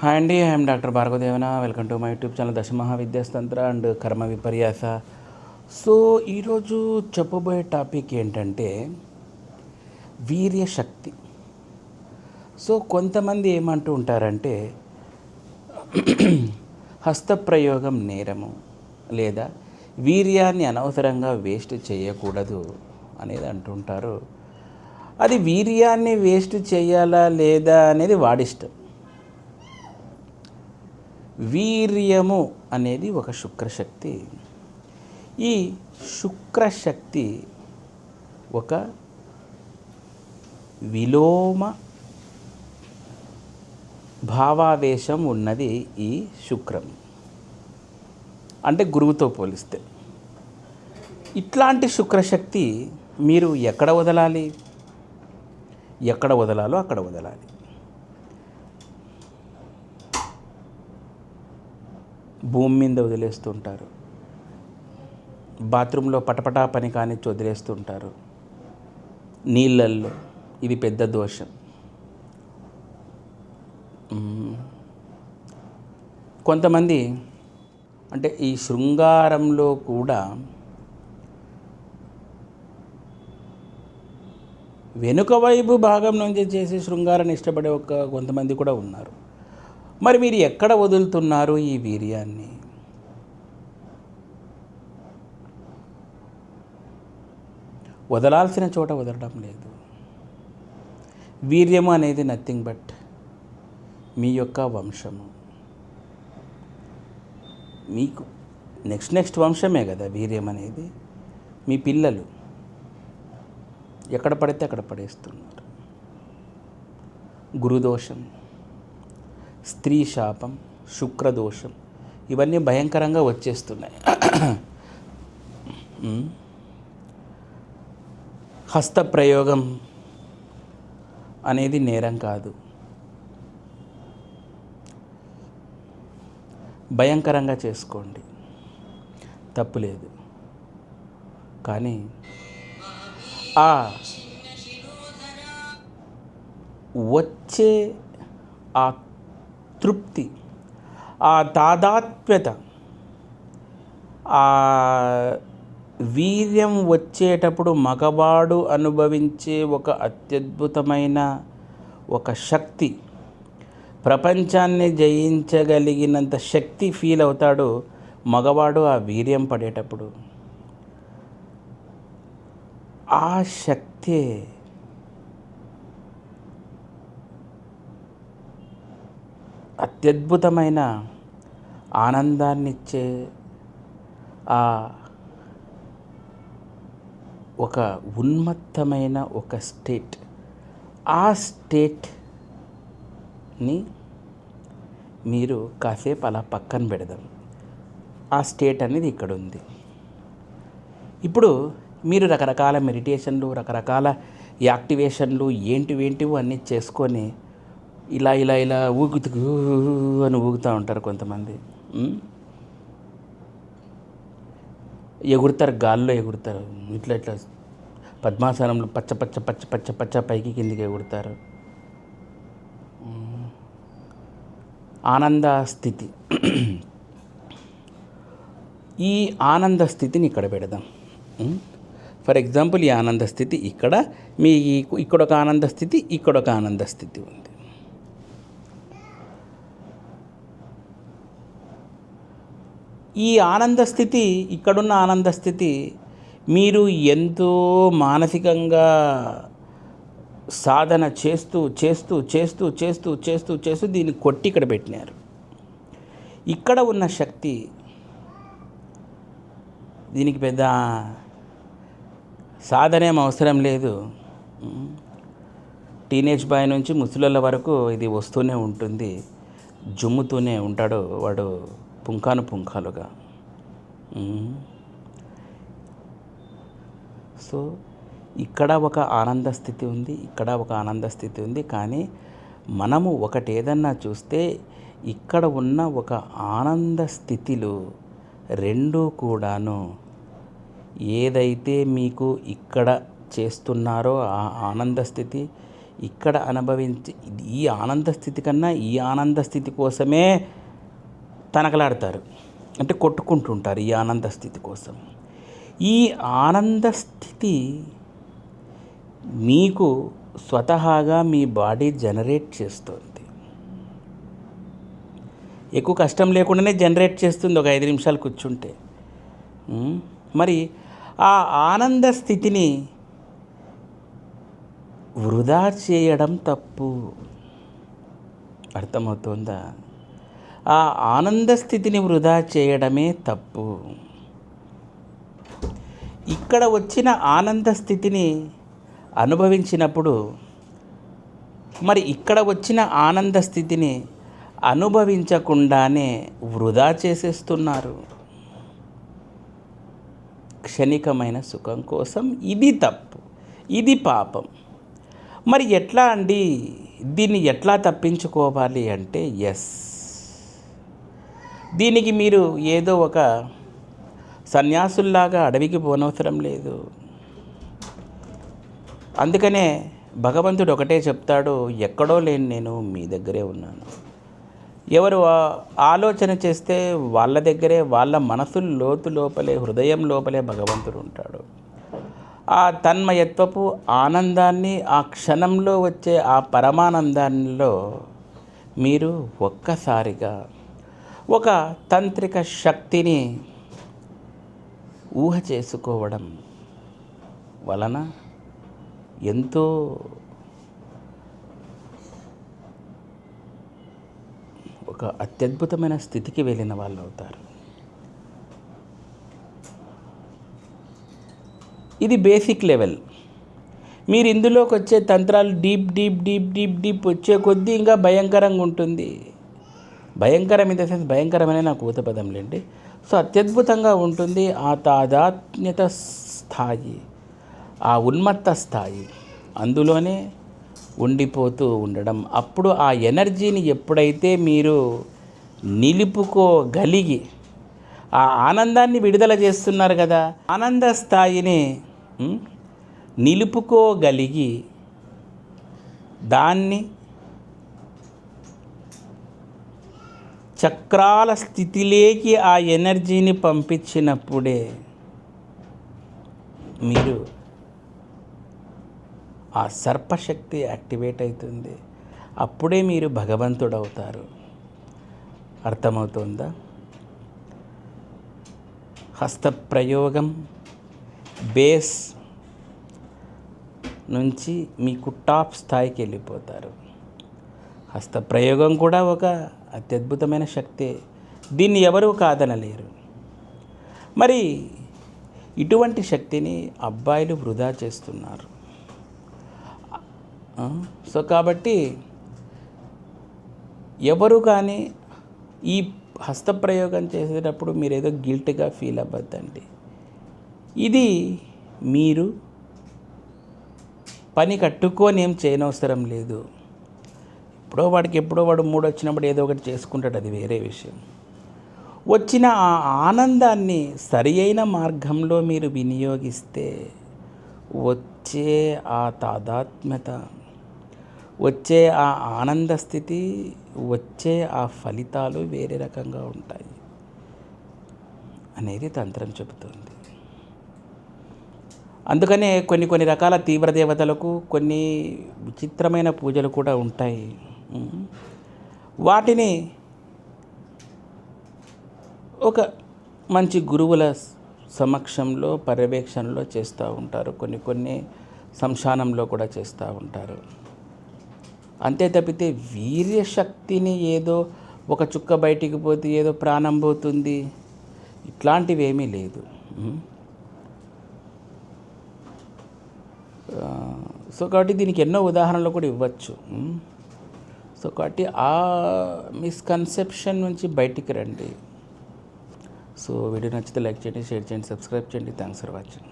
Hi అండి, I'm doctor Bhargavadevana. Welcome to my YouTube channel దశమహావిద్యాస్తంత్ర and కర్మ విపర్యాస. సో ఈరోజు చెప్పబోయే టాపిక్ ఏంటంటే వీర్యశక్తి. సో కొంతమంది ఏమంటూ ఉంటారంటే హస్తప్రయోగం నేరము, లేదా వీర్యాన్ని అనవసరంగా వేస్ట్ చేయకూడదు అనేది అంటుంటారు. అది వీర్యాన్ని వేస్ట్ చేయాలా లేదా అనేది వాడిష్టం. వీర్యము అనేది ఒక శుక్రశక్తి. ఈ శుక్రశక్తి ఒక విలోమ భావావేశం ఉన్నది. ఈ శుక్రం అంటే గురువుతో పోలిస్తే ఇట్లాంటి శుక్రశక్తి మీరు ఎక్కడ వదలాలి? ఎక్కడ వదలాలో అక్కడ వదలాలి. భూమి మీద వదిలేస్తుంటారు, బాత్రూంలో పటపటా పని కానిచ్చి వదిలేస్తుంటారు, నీళ్ళల్లో. ఇది పెద్ద దోషం. కొంతమంది అంటే ఈ శృంగారంలో కూడా వెనుక వైపు భాగం నుంచి చేసే శృంగారాన్ని ఇష్టపడే కొంతమంది కూడా ఉన్నారు. మరి మీరు ఎక్కడ వదులుతున్నారు ఈ వీర్యాన్ని? వదలాల్సిన చోట వదలడం లేదు. వీర్యము అనేది నథింగ్ బట్ మీ యొక్క వంశము. మీకు నెక్స్ట్ వంశమే కదా వీర్యం అనేది. మీ పిల్లలు ఎక్కడ పడితే అక్కడ పడేస్తున్నారు. గురుదోషం, స్త్రీ శాపం, శుక్రదోషం, ఇవన్నీ భయంకరంగా వచ్చేస్తున్నాయి. హస్తప్రయోగం అనేది నేరం కాదు, భయంకరంగా చేసుకోండి, తప్పులేదు. కానీ ఆ వచ్చే ఆ తృప్తి, ఆ తాదాత్మ్యత, ఆ వీర్యం వచ్చేటప్పుడు మగవాడు అనుభవించే ఒక అత్యద్భుతమైన ఒక శక్తి, ప్రపంచాన్ని జయించగలిగినంత శక్తి ఫీల్ అవుతాడు మగవాడు ఆ వీర్యం పడేటప్పుడు. ఆ శక్తే అత్యద్భుతమైన ఆనందాన్నిచ్చే ఆ ఒక ఉన్మత్తమైన ఒక స్టేట్. ఆ స్టేట్ని మీరు కాసేపు అలా పక్కన పెడదాం. ఆ స్టేట్ అనేది ఇక్కడ ఉంది. ఇప్పుడు మీరు రకరకాల మెడిటేషన్లు, రకరకాల యాక్టివేషన్లు ఏంటివో అన్నీ చేసుకొని ఇలా ఇలా ఇలా ఊగుతూ అని ఊగుతూ ఉంటారు కొంతమంది. ఎగురుతారు, గాల్లో ఎగురుతారు, ఇట్లా ఇట్లా పద్మాసనంలో పచ్చ పచ్చ పచ్చ పచ్చ పచ్చ పైకి కిందికి ఎగురుతారు. ఆనంద స్థితి. ఈ ఆనంద స్థితిని ఇక్కడ పెడదాం. ఫర్ ఎగ్జాంపుల్, ఈ ఆనంద స్థితి ఇక్కడ, మీ ఇక్కడ ఒక ఆనంద స్థితి, ఇక్కడ ఒక ఆనంద స్థితి ఉంది. ఈ ఆనంద స్థితి, ఇక్కడున్న ఆనంద స్థితి మీరు ఎంతో మానసికంగా సాధన చేస్తూ చేస్తూ చేస్తూ చేస్తూ చేస్తూ చేస్తూ దీన్ని కొట్టి ఇక్కడ పెట్టినారు. ఇక్కడ ఉన్న శక్తి, దీనికి పెద్ద సాధనేం అవసరం లేదు. టీనేజ్ బాయ్ నుంచి ముసలోళ్ళ వరకు ఇది వస్తూనే ఉంటుంది, జుమ్ముతూనే ఉంటాడు వాడు పుంఖాలుగా. సో ఇక్కడ ఒక ఆనంద స్థితి ఉంది, ఇక్కడ ఒక ఆనంద స్థితి ఉంది. కానీ మనము ఒకటి ఏదన్నా చూస్తే ఇక్కడ ఉన్న ఒక ఆనంద స్థితిలో రెండూ కూడాను ఏదైతే మీకు ఇక్కడ చేస్తున్నారో ఆ ఆనంద స్థితి, ఇక్కడ అనుభవించి ఈ ఆనంద స్థితి కన్నా ఈ ఆనంద స్థితి కోసమే తనకలాడతారు, అంటే కొట్టుకుంటుంటారు ఈ ఆనంద స్థితి కోసం. ఈ ఆనంద స్థితి మీకు స్వతహాగా మీ బాడీ జనరేట్ చేస్తుంది. ఎక్కువ కష్టం లేకుండానే జనరేట్ చేస్తుంది ఒక 5 నిమిషాలు కూర్చుంటే. మరి ఆ ఆనంద స్థితిని వృధా చేయడం తప్పు. అర్థమవుతుందా? ఆ ఆనంద స్థితిని వృధా చేయడమే తప్పు. ఇక్కడ వచ్చిన ఆనంద స్థితిని అనుభవించినప్పుడు మరి ఇక్కడ వచ్చిన ఆనంద స్థితిని అనుభవించకుండానే వృధా చేసేస్తున్నారు క్షణికమైన సుఖం కోసం. ఇది తప్పు, ఇది పాపం. మరి ఎట్లా అండి, దీన్ని ఎట్లా తప్పించుకోవాలి అంటే దీనికి మీరు ఏదో ఒక సన్యాసుల్లాగా అడవికి పోనవసరం లేదు. అందుకనే భగవంతుడు ఒకటే చెప్తాడు, ఎక్కడో లేని నేను మీ దగ్గరే ఉన్నాను. ఎవరు ఆలోచన చేస్తే వాళ్ళ దగ్గరే, వాళ్ళ మనసు లోతు లోపలే, హృదయం లోపలే భగవంతుడు ఉంటాడు. ఆ తన్మయత్వపు ఆనందాన్ని, ఆ క్షణంలో వచ్చే ఆ పరమానందాల్లో మీరు ఒక్కసారిగా ఒక తాంత్రిక శక్తిని ఊహ చేసుకోవడం వలన ఎంతో ఒక అత్యద్భుతమైన స్థితికి వెళ్ళిన వాళ్ళు అవుతారు. ఇది బేసిక్ లెవెల్. మీరు ఇందులోకి వచ్చే తంత్రాలు deep deep deep deep deep వచ్చే కొద్దీ ఇంకా భయంకరంగా ఉంటుంది. భయంకరం ఇన్ ద సెన్స్ భయంకరమనే నాకు ఊత పదంలేండి. సో అత్యద్భుతంగా ఉంటుంది ఆ తాదాత్మ్యత స్థాయి, ఆ ఉన్మత్త స్థాయి, అందులోనే ఉండిపోతూ ఉండడం. అప్పుడు ఆ ఎనర్జీని ఎప్పుడైతే మీరు నిలుపుకోగలిగి ఆ ఆనందాన్ని విడుదల చేస్తున్నారు కదా, ఆనంద స్థాయిని నిలుపుకోగలిగి దాన్ని చక్రాల స్థితిలోకి ఆ ఎనర్జీని పంపించినప్పుడే మీరు ఆ సర్పశక్తి యాక్టివేట్ అవుతుంది. అప్పుడే మీరు భగవంతుడు అవుతారు. అర్థమవుతుందా? హస్తప్రయోగం బేస్ నుంచి మీకు టాప్ స్థాయికి వెళ్ళిపోతారు. హస్తప్రయోగం కూడా ఒక అత్యద్భుతమైన శక్తి, దీన్ని ఎవరూ కాదనలేరు. మరి ఇటువంటి శక్తిని అబ్బాయిలు వృధా చేస్తున్నారు. సో కాబట్టి ఎవరు కానీ ఈ హస్తప్రయోగం చేసేటప్పుడు మీరు ఏదో గిల్ట్గా ఫీల్ అవ్వద్దండి. ఇది మీరు పని కట్టుకొని ఏం చేయనవసరం లేదు. ఎప్పుడో వాడు మూడు వచ్చినప్పుడు ఏదో ఒకటి చేసుకుంటాడు, అది వేరే విషయం. వచ్చిన ఆ ఆనందాన్ని సరి అయిన మార్గంలో మీరు వినియోగిస్తే వచ్చే ఆ తాదాత్మ్యత, వచ్చే ఆ ఆనంద స్థితి, వచ్చే ఆ ఫలితాలు వేరే రకంగా ఉంటాయి అనేది తంత్రం చెబుతుంది. అందుకనే కొన్ని రకాల తీవ్ర దేవతలకు కొన్ని విచిత్రమైన పూజలు కూడా ఉంటాయి. వాటిని ఒక మంచి గురువుల సమక్షంలో పర్యవేక్షణలో చేస్తూ ఉంటారు. కొన్ని శ్మశానంలో కూడా చేస్తూ ఉంటారు. అంతే తప్పితే వీర్యశక్తిని ఏదో ఒక చుక్క బయటికి పోతే ఏదో ప్రాణం పోతుంది, ఇట్లాంటివి ఏమీ లేదు. సో కాబట్టి దీనికి ఎన్నో ఉదాహరణలు కూడా ఇవ్వచ్చు. సో కాబట్టి ఆ మిస్కన్సెప్షన్ నుంచి బయటికి రండి. సో వీడియో నచ్చితే లైక్ చేయండి, షేర్ చేయండి, సబ్స్క్రైబ్ చేయండి. Thanks for watching.